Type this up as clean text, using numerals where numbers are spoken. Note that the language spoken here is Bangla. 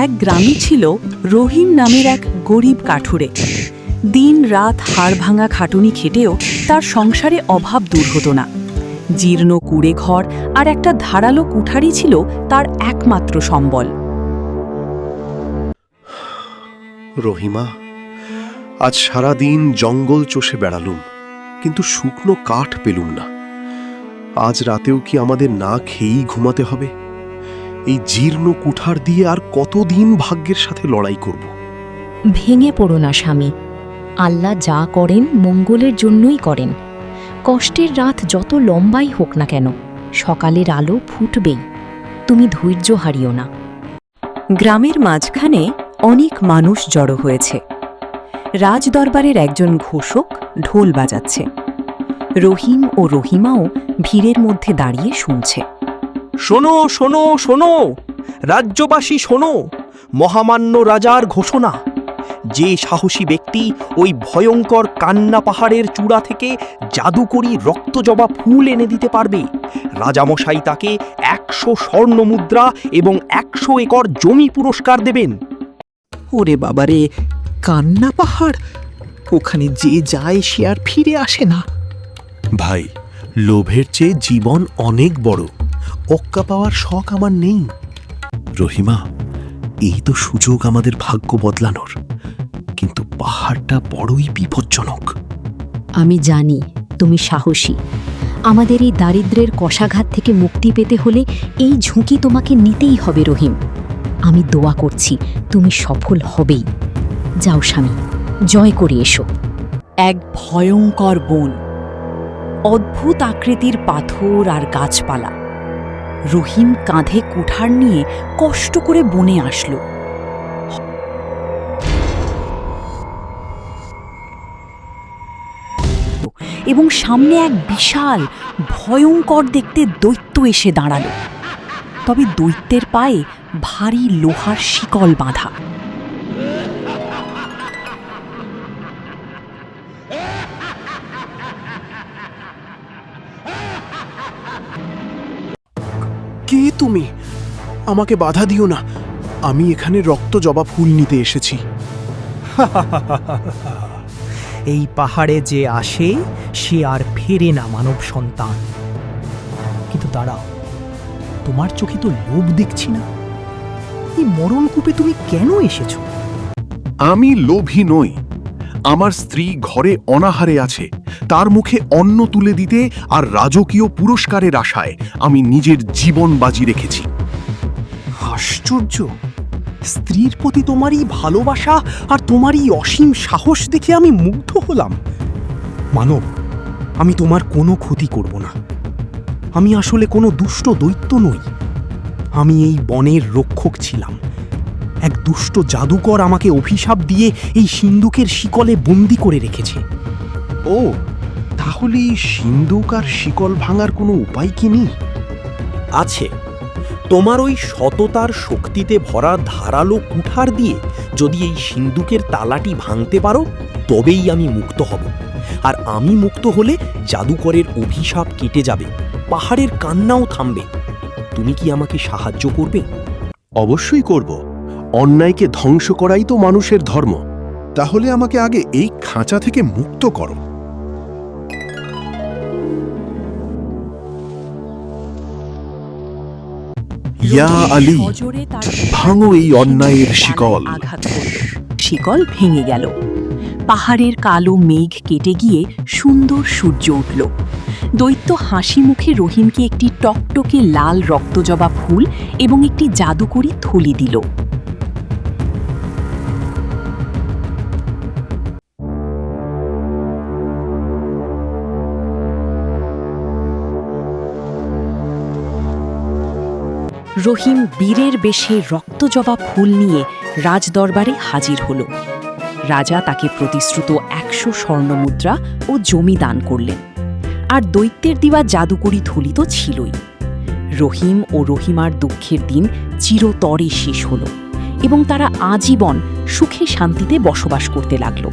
এক গ্রামে ছিল রহিম নামের এক গরিব কাঠুরে। দিন রাত হাড় ভাঙা খাটুনি খেটেও তার সংসারে অভাব দূর হতো না। জীর্ণ কুড়ে ঘর আর একটা ধারালো কুঠারি ছিল তার একমাত্র সম্বল। রহিমা, আজ সারা দিন জঙ্গল চষে বেড়ালুম, কিন্তু শুকনো কাঠ পেলুম না। আজ রাতেও কি আমাদের না খেয়েই ঘুমাতে হবে? এই জীর্ণ কুঠার দিয়ে আর কতদিন ভাগ্যের সাথে লড়াই করব? ভেঙে পড়ো না স্বামী, আল্লাহ যা করেন মঙ্গলের জন্যই করেন। কষ্টের রাত যত লম্বাই হোক না কেন, সকালের আলো ফুটবেই। তুমি ধৈর্য হারিও না। গ্রামের মাঝখানে অনেক মানুষ জড়ো হয়েছে। রাজদরবারের একজন ঘোষক ঢোল বাজাচ্ছে। রহিম ও রহিমাও ভিড়ের মধ্যে দাঁড়িয়ে শুনছে। শোনো শোনো শোনো, রাজ্যবাসী শোনো, মহামান্য রাজার ঘোষণা। যে সাহসী ব্যক্তি ওই ভয়ঙ্কর কান্না পাহাড়ের চূড়া থেকে জাদুকরি রক্তজবা ফুল এনে দিতে পারবে, রাজামশাই তাকে 100 স্বর্ণ মুদ্রা এবং 100 একর জমি পুরস্কার দেবেন। ওরে বাবারে, কান্না পাহাড়! ওখানে যে যায় সে আর ফিরে আসে না। ভাই, লোভের চেয়ে জীবন অনেক বড়। অক্কা পাওয়ার শখ আমার নেই। রহিমা, এই তো সুযোগ আমাদের ভাগ্য বদলানোর, কিন্তু পাহাড়টা বড়ই বিপজ্জনক। আমি জানি তুমি সাহসী। আমাদের এই দারিদ্র্যের কষাঘাত থেকে মুক্তি পেতে হলে এই ঝুঁকি তোমাকে নিতেই হবে রহিম। আমি দোয়া করছি তুমি সফল হবেই। যাও স্বামী, জয় করে এসো। এক ভয়ঙ্কর বন, অদ্ভুত আকৃতির পাথর আর গাছপালা। রহিম কাঁধে কুঠার নিয়ে কষ্ট করে বনে আসলো। এবং সামনে এক বিশাল ভয়ঙ্কর দেখতে দৈত্য এসে দাঁড়ালো। তবে দৈত্যের পায়ে ভারী লোহার শিকল বাঁধা। কে তুমি? আমাকে বাধা দিও না। আমি এখানে রক্ত জবা ফুল নিতে এসেছি। এই পাহাড়ে যে আসে সে আর ফেরে না মানব সন্তান। কিন্তু দাঁড়াও, তোমার চোখে তো লোভ দেখছি না। এই মরণকূপে তুমি কেন এসেছো? আমি লোভী নই। আমার স্ত্রী ঘরে অনাহারে আছে, তার মুখে অন্ন তুলে দিতে আর রাজকীয় পুরস্কারের আশায় আমি নিজের জীবন বাজি রেখেছি। আশ্চর্য! স্ত্রীর প্রতি তোমারই ভালোবাসা আর তোমারই অসীম সাহস দেখে আমি মুগ্ধ হলাম। মানব, আমি তোমার কোনো ক্ষতি করব না। আমি আসলে কোনো দুষ্ট দৈত্য নই। আমি এই বনের রক্ষক ছিলাম। এক দুষ্ট জাদুকর আমাকে অভিশাপ দিয়ে এই সিন্দুকের শিকলে বন্দি করে রেখেছে। ও, তাহলে এই সিন্দুক আর শিকল ভাঙার কোনো উপায় কি নেই? আছে। তোমার ওই সততার শক্তিতে ভরা ধারালো কুঠার দিয়ে যদি এই সিন্দুকের তালাটি ভাঙতে পারো, তবেই আমি মুক্ত হব। আর আমি মুক্ত হলে জাদুকরের অভিশাপ কেটে যাবে, পাহাড়ের কান্নাও থামবে। তুমি কি আমাকে সাহায্য করবে? অবশ্যই করব। অন্যায়কে ধ্বংস করাই তো মানুষের ধর্ম। তাহলে আমাকে আগে এই খাঁচা থেকে মুক্ত করো। ইয়া আলী, সজোরে তার ভাঙো এই অন্যায়ের শিকল। আঘাত করল। শিকল ভেঙে গেল। পাহাড়ের কালো মেঘ কেটে গিয়ে সুন্দর সূর্য উঠল। দৈত্য হাসি মুখে রহিমকে একটি টকটকে লাল রক্তজবা ফুল এবং একটি জাদুকরি থলি দিল। রহিম বীরের বেশে রক্তজবা ফুল নিয়ে রাজদরবারে হাজির হল। রাজা তাকে প্রতিশ্রুত 100 স্বর্ণমুদ্রা ও জমি দান করলেন। আর দৈত্যের দেওয়া জাদুকরি থলি তো ছিলই। রহিম ও রহিমার দুঃখের দিন চিরতরে শেষ হল এবং তারা আজীবন সুখে শান্তিতে বসবাস করতে লাগল।